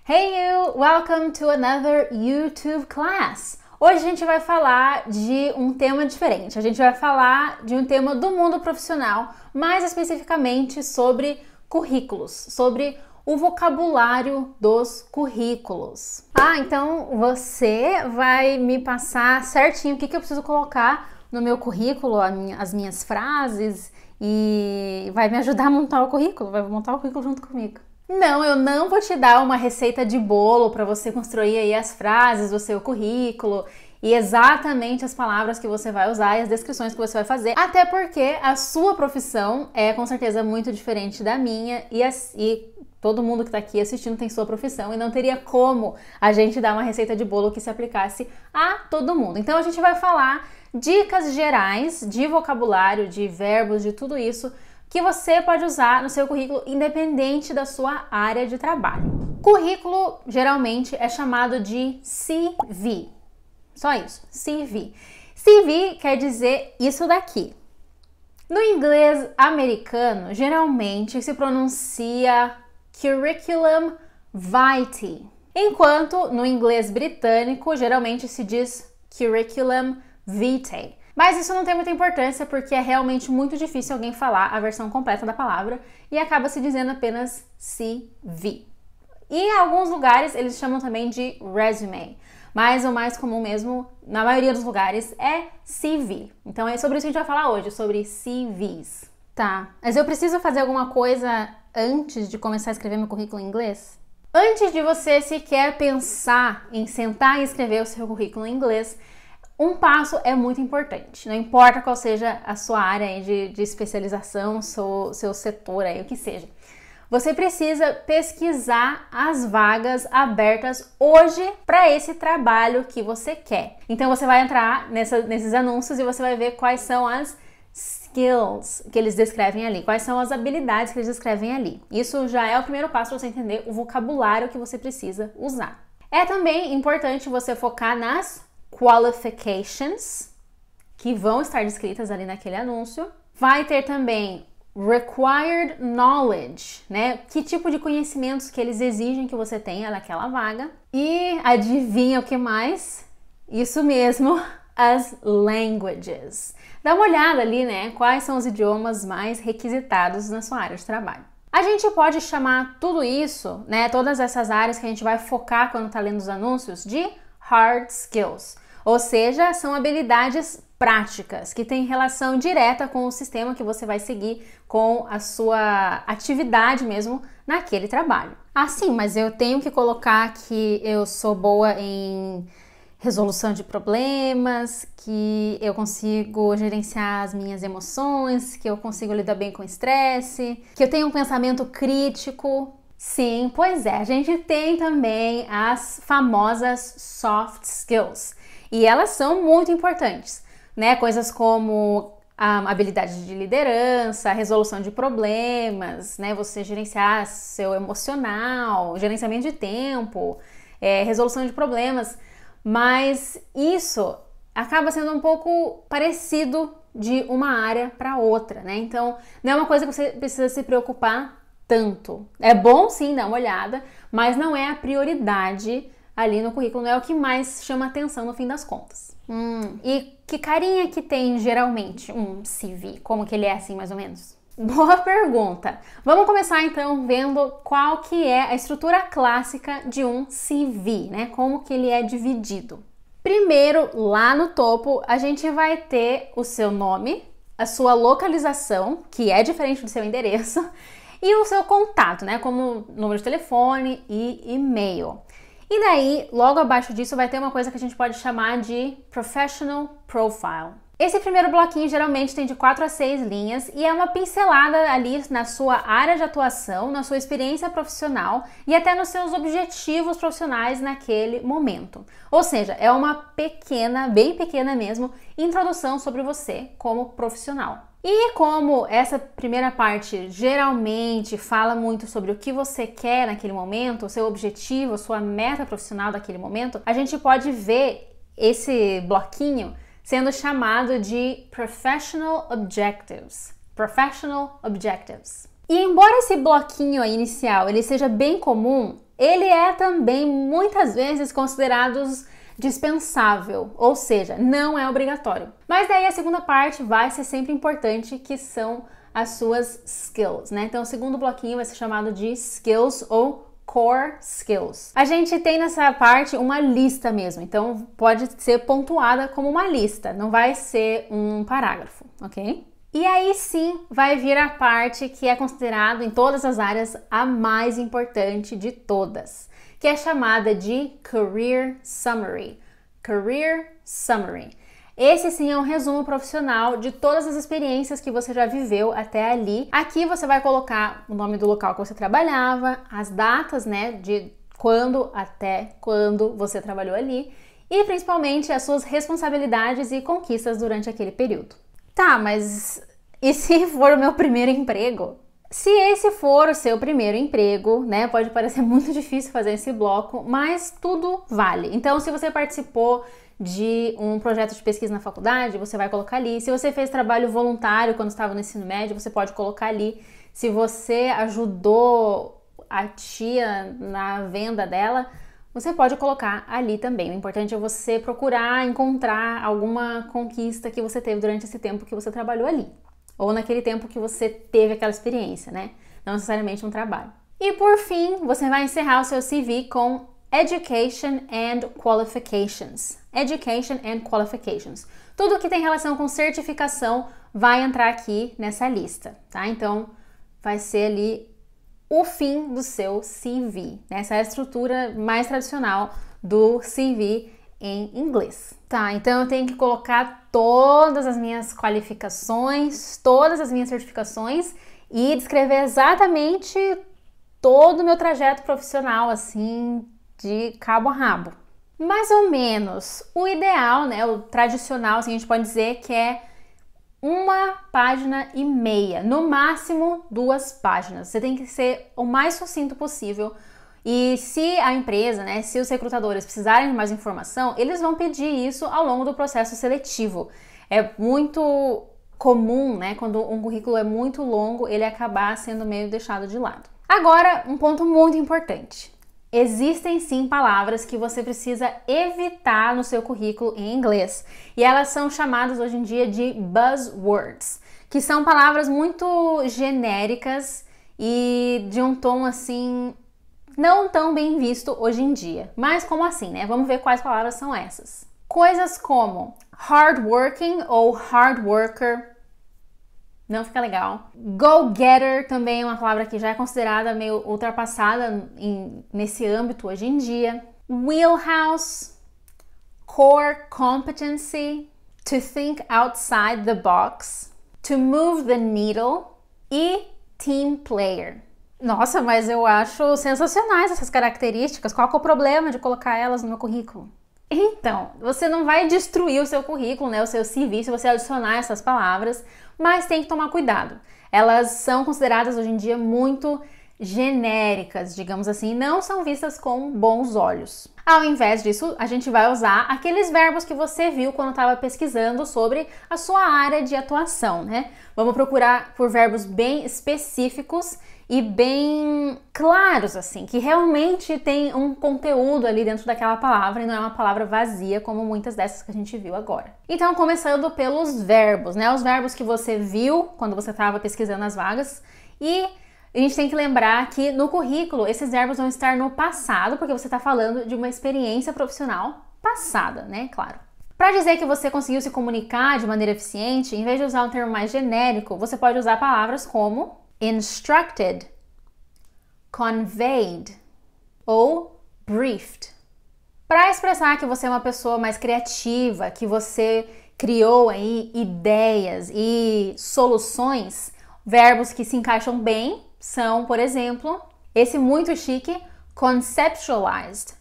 Hey you! Welcome to another YouTube class! Hoje a gente vai falar de um tema diferente. A gente vai falar de um tema do mundo profissional, mais especificamente sobre currículos, sobre o vocabulário dos currículos. Então você vai me passar certinho o que eu preciso colocar no meu currículo, as minhas frases, e vai me ajudar a montar o currículo, vai montar o currículo junto comigo. Não, eu não vou te dar uma receita de bolo para você construir aí as frases do seu currículo e exatamente as palavras que você vai usar e as descrições que você vai fazer, até porque a sua profissão é com certeza muito diferente da minha e todo mundo que tá aqui assistindo tem sua profissão e não teria como a gente dar uma receita de bolo que se aplicasse a todo mundo. Então a gente vai falar dicas gerais de vocabulário, de verbos, de tudo isso que você pode usar no seu currículo independente da sua área de trabalho. Currículo geralmente é chamado de CV. Só isso, CV. CV quer dizer isso daqui. No inglês americano, geralmente se pronuncia curriculum vitae, enquanto no inglês britânico geralmente se diz curriculum vitae. Mas isso não tem muita importância porque é realmente muito difícil alguém falar a versão completa da palavra e acaba se dizendo apenas CV. E em alguns lugares eles chamam também de resume, mas o mais comum mesmo, na maioria dos lugares, é CV. Então é sobre isso que a gente vai falar hoje, sobre CVs. Tá, mas eu preciso fazer alguma coisa antes de começar a escrever meu currículo em inglês? Antes de você sequer pensar em sentar e escrever o seu currículo em inglês, um passo é muito importante, não importa qual seja a sua área de especialização, seu setor aí, o que seja. Você precisa pesquisar as vagas abertas hoje para esse trabalho que você quer. Então você vai entrar nesses anúncios e você vai ver quais são as skills que eles descrevem ali, quais são as habilidades que eles descrevem ali. Isso já é o primeiro passo para você entender o vocabulário que você precisa usar. É também importante você focar nas qualifications, que vão estar descritas ali naquele anúncio. Vai ter também required knowledge, né? Que tipo de conhecimentos que eles exigem que você tenha naquela vaga. E adivinha o que mais? Isso mesmo, as languages. Dá uma olhada ali, né? Quais são os idiomas mais requisitados na sua área de trabalho. A gente pode chamar tudo isso, né? Todas essas áreas que a gente vai focar quando tá lendo os anúncios, de hard skills. Ou seja, são habilidades práticas que têm relação direta com o sistema que você vai seguir, com a sua atividade mesmo naquele trabalho. Sim, mas eu tenho que colocar que eu sou boa em resolução de problemas, que eu consigo gerenciar as minhas emoções, que eu consigo lidar bem com estresse, que eu tenho um pensamento crítico. Sim, pois é, a gente tem também as famosas soft skills. E elas são muito importantes, né? Coisas como a habilidade de liderança, a resolução de problemas, né? Você gerenciar seu emocional, gerenciamento de tempo, resolução de problemas. Mas isso acaba sendo um pouco parecido de uma área para outra, né? Então, não é uma coisa que você precisa se preocupar tanto. É bom sim dar uma olhada, mas não é a prioridade ali no currículo, não é o que mais chama atenção no fim das contas. E que carinha que tem geralmente um CV? Como que ele é assim, mais ou menos? Boa pergunta! Vamos começar então vendo qual que é a estrutura clássica de um CV, né? Como que ele é dividido. Primeiro, lá no topo, a gente vai ter o seu nome, a sua localização, que é diferente do seu endereço, e o seu contato, né? Como número de telefone e e-mail. E daí, logo abaixo disso, vai ter uma coisa que a gente pode chamar de Professional Profile. Esse primeiro bloquinho geralmente tem de 4 a 6 linhas e é uma pincelada ali na sua área de atuação, na sua experiência profissional e até nos seus objetivos profissionais naquele momento. Ou seja, é uma pequena, bem pequena mesmo, introdução sobre você como profissional. E como essa primeira parte geralmente fala muito sobre o que você quer naquele momento, o seu objetivo, a sua meta profissional daquele momento, a gente pode ver esse bloquinho sendo chamado de Professional Objectives. Professional Objectives. E embora esse bloquinho aí inicial ele seja bem comum, ele é também muitas vezes considerado dispensável, ou seja, não é obrigatório. Mas daí a segunda parte vai ser sempre importante, que são as suas skills, né? Então o segundo bloquinho vai ser chamado de skills ou core skills. A gente tem nessa parte uma lista mesmo, então pode ser pontuada como uma lista, não vai ser um parágrafo, ok? E aí sim vai vir a parte que é considerada em todas as áreas a mais importante de todas, que é chamada de Career Summary. Career Summary. Esse sim é um resumo profissional de todas as experiências que você já viveu até ali. Aqui você vai colocar o nome do local que você trabalhava, as datas, né, de quando até quando você trabalhou ali e principalmente as suas responsabilidades e conquistas durante aquele período. Tá, mas e se for o meu primeiro emprego? Se esse for o seu primeiro emprego, né, pode parecer muito difícil fazer esse bloco, mas tudo vale. Então, se você participou de um projeto de pesquisa na faculdade, você vai colocar ali. Se você fez trabalho voluntário quando estava no ensino médio, você pode colocar ali. Se você ajudou a tia na venda dela, você pode colocar ali também. O importante é você procurar encontrar alguma conquista que você teve durante esse tempo que você trabalhou ali. Ou naquele tempo que você teve aquela experiência, né? Não necessariamente um trabalho. E por fim, você vai encerrar o seu CV com Education and Qualifications. Education and Qualifications. Tudo que tem relação com certificação vai entrar aqui nessa lista, tá? Então, vai ser ali o fim do seu CV, né? Essa é a estrutura mais tradicional do CV em inglês. Tá, então eu tenho que colocar todas as minhas qualificações, todas as minhas certificações e descrever exatamente todo o meu trajeto profissional, assim, de cabo a rabo. Mais ou menos. O ideal, né, o tradicional, assim, a gente pode dizer que é 1,5 páginas, no máximo 2 páginas. Você tem que ser o mais sucinto possível. E se a empresa, né, se os recrutadores precisarem de mais informação, eles vão pedir isso ao longo do processo seletivo. É muito comum, né, quando um currículo é muito longo, ele acabar sendo meio deixado de lado. Agora, um ponto muito importante. Existem sim palavras que você precisa evitar no seu currículo em inglês. E elas são chamadas hoje em dia de buzzwords, que são palavras muito genéricas e de um tom assim não tão bem visto hoje em dia. Mas como assim, né? Vamos ver quais palavras são essas. Coisas como hardworking ou hard worker, não fica legal. Go-getter também é uma palavra que já é considerada meio ultrapassada nesse âmbito hoje em dia. Wheelhouse, core competency, to think outside the box, to move the needle e team player. Nossa, mas eu acho sensacionais essas características. Qual que é o problema de colocar elas no meu currículo? Então, você não vai destruir o seu currículo, né, o seu CV, se você adicionar essas palavras, mas tem que tomar cuidado. Elas são consideradas hoje em dia muito genéricas, digamos assim, não são vistas com bons olhos. Ao invés disso, a gente vai usar aqueles verbos que você viu quando estava pesquisando sobre a sua área de atuação, né? Vamos procurar por verbos bem específicos e bem claros, assim, que realmente tem um conteúdo ali dentro daquela palavra e não é uma palavra vazia como muitas dessas que a gente viu agora. Então, começando pelos verbos, né? Os verbos que você viu quando você estava pesquisando as vagas e a gente tem que lembrar que no currículo esses verbos vão estar no passado, porque você está falando de uma experiência profissional passada, né? Claro. Para dizer que você conseguiu se comunicar de maneira eficiente, em vez de usar um termo mais genérico, você pode usar palavras como instructed, conveyed ou briefed. Para expressar que você é uma pessoa mais criativa, que você criou aí ideias e soluções, verbos que se encaixam bem são, por exemplo, esse muito chique, conceptualized,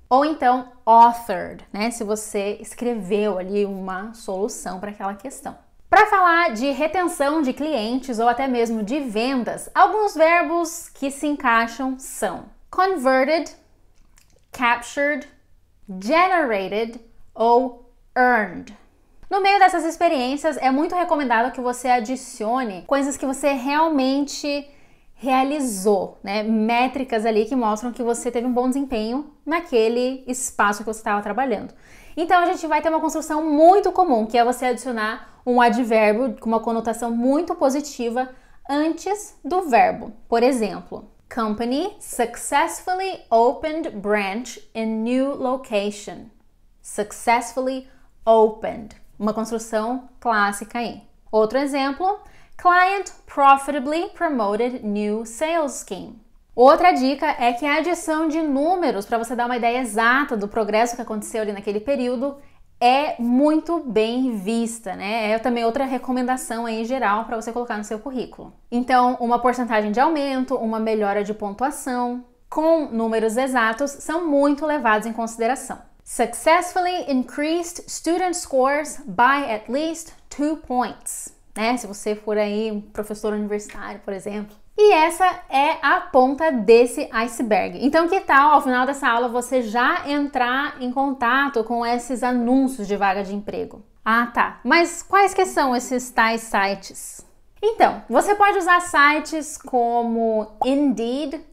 ou então authored, né? Se você escreveu ali uma solução para aquela questão. Para falar de retenção de clientes ou até mesmo de vendas, alguns verbos que se encaixam são converted, captured, generated ou earned. No meio dessas experiências, é muito recomendado que você adicione coisas que você realmente realizou, né? Métricas ali que mostram que você teve um bom desempenho naquele espaço que você estava trabalhando. Então a gente vai ter uma construção muito comum, que é você adicionar um advérbio com uma conotação muito positiva antes do verbo. Por exemplo, company successfully opened branch in new location. Successfully opened. Uma construção clássica aí. Outro exemplo, client profitably promoted new sales scheme. Outra dica é que a adição de números, para você dar uma ideia exata do progresso que aconteceu ali naquele período, é muito bem vista, né? É também outra recomendação aí em geral para você colocar no seu currículo. Então, uma porcentagem de aumento, uma melhora de pontuação, com números exatos, são muito levados em consideração. Successfully increased student scores by at least 2 points. Né? Se você for aí um professor universitário, por exemplo. E essa é a ponta desse iceberg. Então, que tal, ao final dessa aula, você já entrar em contato com esses anúncios de vaga de emprego? Ah, tá. Mas quais que são esses tais sites? Então, você pode usar sites como Indeed.com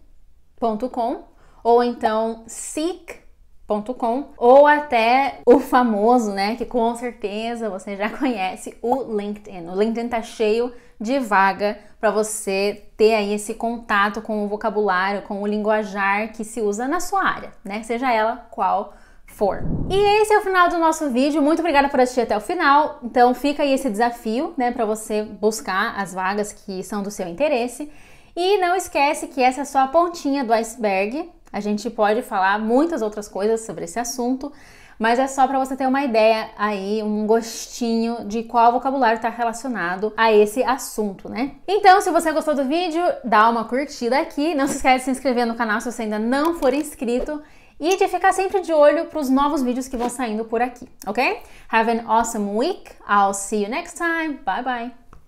ou então Seek.com ou até o famoso, né, que com certeza você já conhece, o LinkedIn. O LinkedIn tá cheio de vaga para você ter aí esse contato com o vocabulário, com o linguajar que se usa na sua área, né, seja ela qual for. E esse é o final do nosso vídeo. Muito obrigada por assistir até o final. Então fica aí esse desafio, né, para você buscar as vagas que são do seu interesse. E não esquece que essa é só a pontinha do iceberg. A gente pode falar muitas outras coisas sobre esse assunto, mas é só para você ter uma ideia aí, um gostinho de qual vocabulário está relacionado a esse assunto, né? Então, se você gostou do vídeo, dá uma curtida aqui. Não se esquece de se inscrever no canal se você ainda não for inscrito e de ficar sempre de olho para os novos vídeos que vão saindo por aqui, ok? Have an awesome week. I'll see you next time. Bye bye.